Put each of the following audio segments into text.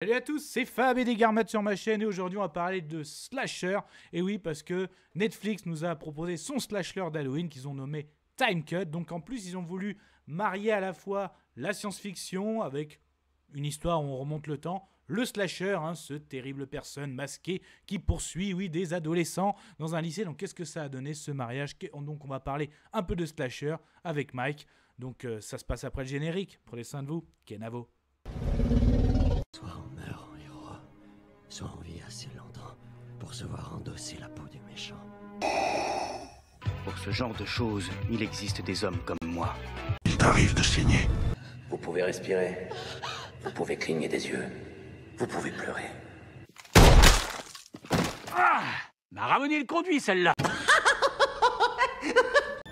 Salut à tous, c'est Fab et des Garmat sur ma chaîne et aujourd'hui on va parler de slasher. Et oui, parce que Netflix nous a proposé son slasher d'Halloween qu'ils ont nommé Time Cut. Donc en plus, ils ont voulu marier à la fois la science-fiction avec une histoire où on remonte le temps, le slasher, ce terrible personne masquée qui poursuit, oui, des adolescents dans un lycée. Donc qu'est-ce que ça a donné ce mariage? Donc on va parler un peu de slasher avec Mike. Donc ça se passe après le générique. Prenez soin de vous, Kenavo. Soit on meurt en héros, soit on vit assez longtemps pour se voir endosser la peau du méchant. Pour ce genre de choses, il existe des hommes comme moi. Il t'arrive de saigner. Vous pouvez respirer, vous pouvez cligner des yeux, vous pouvez pleurer. M'a ramené le conduit, celle-là.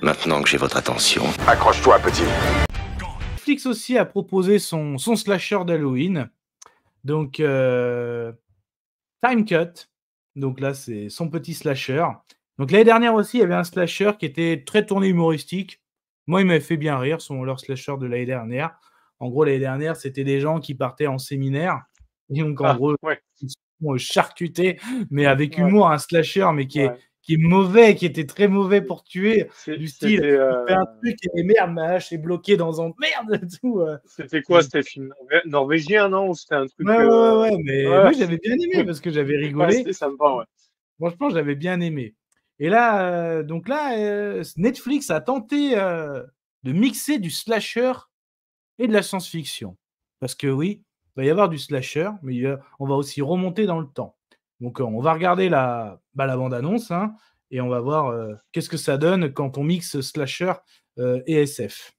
Maintenant que j'ai votre attention, Accroche-toi, petit. Netflix aussi a proposé son slasher d'Halloween. Donc, Time Cut. Donc là, c'est son petit slasher. Donc l'année dernière aussi, il y avait un slasher qui était très tourné humoristique. Moi, il m'avait fait bien rire, leur slasher de l'année dernière. En gros, l'année dernière, c'était des gens qui partaient en séminaire. Et donc, en gros, Ouais. ils se font charcuter, mais avec Ouais. humour, un slasher, mais qui est mauvais, qui était très mauvais pour tuer. Du style, il fait un truc et merde, ma hache est bloquée dans un merde et tout. C'était quoi? C'était film norvégien, non? Ou c'était un truc. Ouais, mais ouais. moi j'avais bien aimé parce que j'avais Ouais, rigolé. c'était sympa, ouais. Franchement, j'avais bien aimé. Et là, Netflix a tenté de mixer du slasher et de la science-fiction. Parce que oui, il va y avoir du slasher, mais on va aussi remonter dans le temps. Donc on va regarder la bande-annonce et on va voir qu'est-ce que ça donne quand on mixe slasher et SF.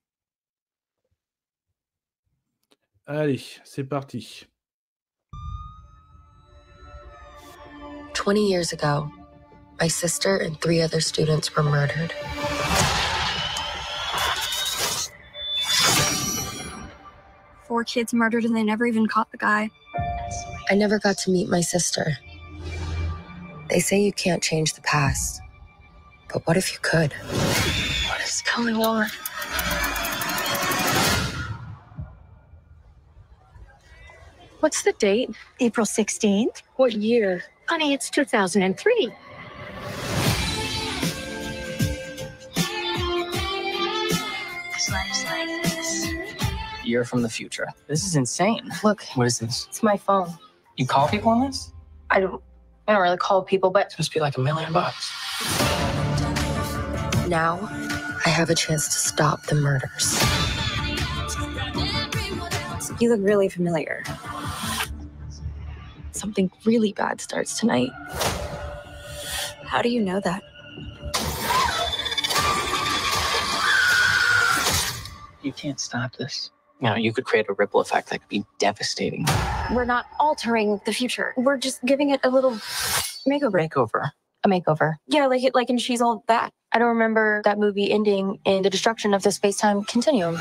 Allez, c'est parti. 20 years ago, my sister and 3 other students were murdered. Four kids murdered and they never even caught the guy. I never got to meet my sister. They say you can't change the past. But what if you could? What is going on? What's the date? April 16th? What year? Honey, it's 2003. You're from the future. This is insane. Look, What is this? it's my phone. You call people on this? I don't really call people, but It's supposed to be like $1 million. now I have a chance to stop the murders. You look really familiar. Something really bad starts tonight. How do you know that? You can't stop this. You know, you could create a ripple effect that could be devastating. We're not altering the future. We're just giving it a little makeover. Makeover. A makeover. Yeah, like in She's All That. I don't remember that movie ending in the destruction of the space-time continuum.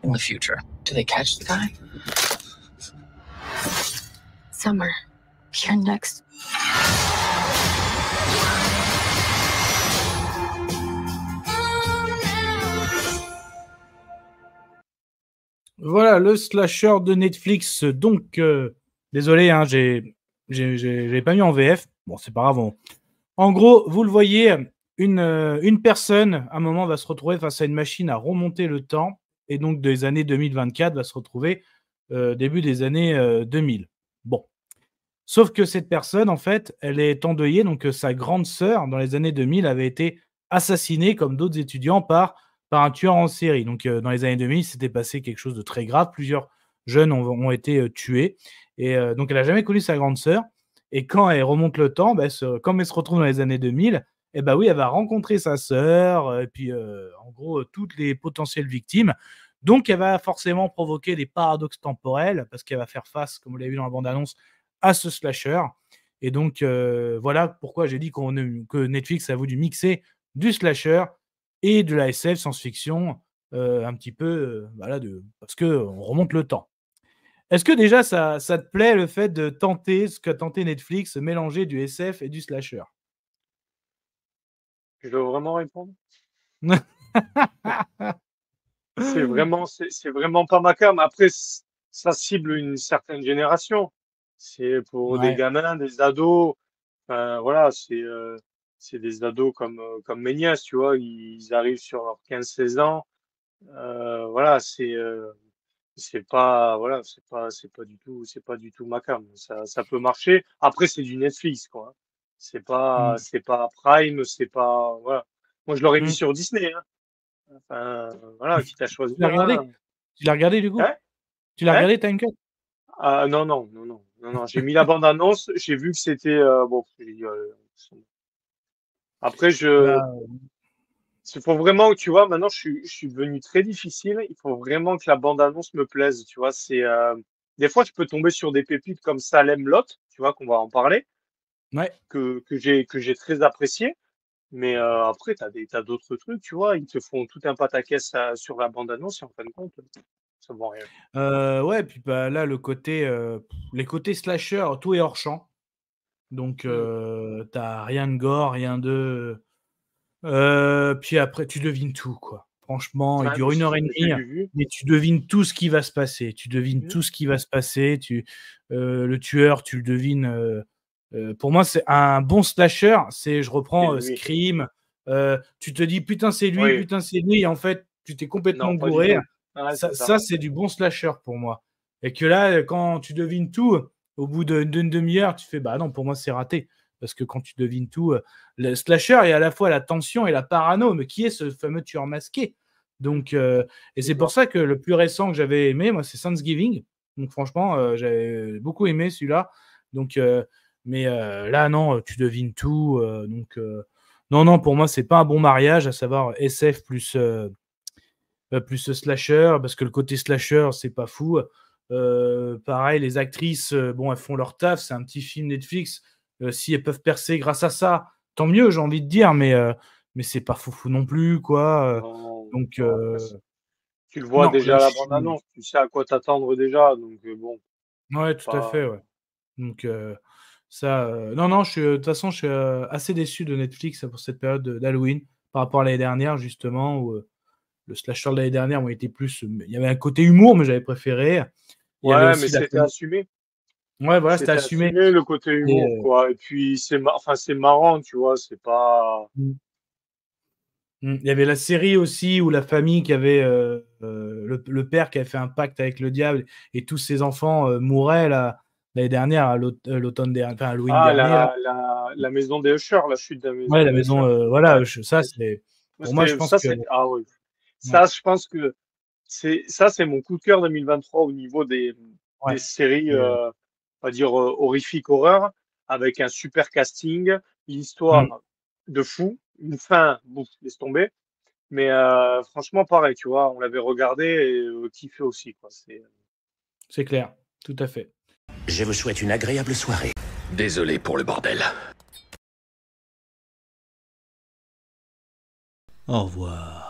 In the future, do they catch the guy? Summer, you're next. Voilà le slasher de Netflix. Donc, désolé, j'ai pas mis en VF. Bon, c'est pas grave. En gros, vous le voyez, une personne, à un moment, va se retrouver face à une machine à remonter le temps. Et donc, des années 2024, va se retrouver début des années 2000. Bon. Sauf que cette personne, en fait, elle est endeuillée. Donc, sa grande sœur, dans les années 2000, avait été assassinée, comme d'autres étudiants, par un tueur en série. Donc, dans les années 2000, s'était passé quelque chose de très grave. Plusieurs jeunes ont été tués. Et donc, elle n'a jamais connu sa grande sœur. Et quand elle remonte le temps, comme elle se retrouve dans les années 2000, oui, elle va rencontrer sa sœur, et puis, en gros, toutes les potentielles victimes. Donc, elle va forcément provoquer des paradoxes temporels, parce qu'elle va faire face, comme vous l'avez vu dans la bande-annonce, à ce slasher. Et donc, voilà pourquoi j'ai dit que Netflix a voulu mixer du slasher et de la SF, science-fiction, un petit peu, parce qu'on remonte le temps. Est-ce que déjà, ça te plaît le fait de tenter ce qu'a tenté Netflix, mélanger du SF et du slasher? Je dois vraiment répondre. C'est vraiment pas ma cam. Après, ça cible une certaine génération. C'est pour des Ouais. gamins, des ados. Enfin, voilà, c'est des ados comme mes nièces, tu vois. Ils arrivent sur leurs 15-16 ans. Voilà, voilà, c'est pas du tout ma cam. Ça peut marcher. Après, c'est du Netflix, quoi, hein. Mm. C'est pas Prime, c'est pas, voilà. Moi, je l'aurais mis Mm. sur Disney, hein. Enfin, voilà, quitte à Tu choisir, l'as regardé? hein. Tu l'as regardé du coup? Hein? Tu l'as Hein? regardé Time Cut? Ah, non, non, non, non, non, non. J'ai mis la bande-annonce, j'ai vu que c'était, bon, j'ai dit, après, Bah, il faut vraiment, tu vois, maintenant, je suis devenu très difficile. Il faut vraiment que la bande-annonce me plaise, tu vois. Des fois, je peux tomber sur des pépites comme Salem Lot, tu vois, qu'on va en parler, ouais. que j'ai très apprécié. Mais après, t'as d'autres trucs, tu vois. Ils te font tout un pataquès sur la bande-annonce et en fin de compte, ça vaut rien. Ouais, puis bah, là, les côtés slasher, tout est hors champ. Donc, Mm. tu rien de gore, rien de. Puis après, tu devines tout, quoi. Franchement, il Ouais, dure 1 heure et j'ai demie, vu. mais tu devines tout ce qui va se passer. Tu devines Mm. tout ce qui va se passer. Le tueur, tu le devines. Pour moi, c'est un bon slasher. Je reprends Et lui. Scream. Tu te dis, Oui, putain, c'est lui. Et en fait, tu t'es complètement non, pas du gouré. tout. Ouais, c'est ça. Ça c'est du bon slasher pour moi. Et que là, quand tu devines tout, au bout d'une demi-heure, tu fais, bah non, pour moi, c'est raté. Parce que quand tu devines tout, le slasher, il y a à la fois la tension et la parano. Mais qui est ce fameux tueur masqué? Donc, et c'est pour ça que le plus récent que j'avais aimé, moi, c'est Thanksgiving. Donc, franchement, j'avais beaucoup aimé celui-là. Donc, mais là, non, tu devines tout. Donc, non, non, pour moi, c'est pas un bon mariage, à savoir SF plus slasher, parce que le côté slasher, c'est pas fou. Pareil, les actrices, bon, elles font leur taf, c'est un petit film Netflix. Si elles peuvent percer grâce à ça, tant mieux, j'ai envie de dire, mais c'est pas foufou non plus, quoi. Non, Donc, non, après, tu le vois non, là, déjà à je la suis. bande-annonce, tu sais à quoi t'attendre déjà, donc bon, Ouais, tout à pas. fait, ouais. Donc, ça, non, non, de toute façon, je suis assez déçu de Netflix pour cette période d'Halloween par rapport à l'année dernière, justement, où le slasher de l'année dernière, moi, était plus. Il y avait un côté humour, mais j'avais préféré. Il y avait Ouais, mais aussi la. c'était assumé. Ouais, voilà, c'était C'était assumé. assumé le côté Et, humour, quoi. Et puis enfin, c'est marrant, tu vois, c'est pas. mm, il y avait la série aussi où la famille qui avait le père qui avait fait un pacte avec le diable et tous ses enfants mouraient l'année dernière, à l'automne dernier, enfin Halloween Ah, dernier là. la maison des Usher, la chute de la maison Ouais, la des maison, Usher. voilà, Ouais. ça c'est pour moi, je pense Ça, que c'est, ah oui. ouais, Ça, je pense que c'est mon coup de cœur 2023 au niveau des ouais. séries, Et, on va dire, horrifiques horreur, avec un super casting, une mm, histoire de fou, une fin, bon, laisse tomber. Mais franchement, pareil, tu vois, on l'avait regardé et kiffé aussi, quoi. c'est clair, tout à fait. Je vous souhaite une agréable soirée. Désolé pour le bordel. Au revoir.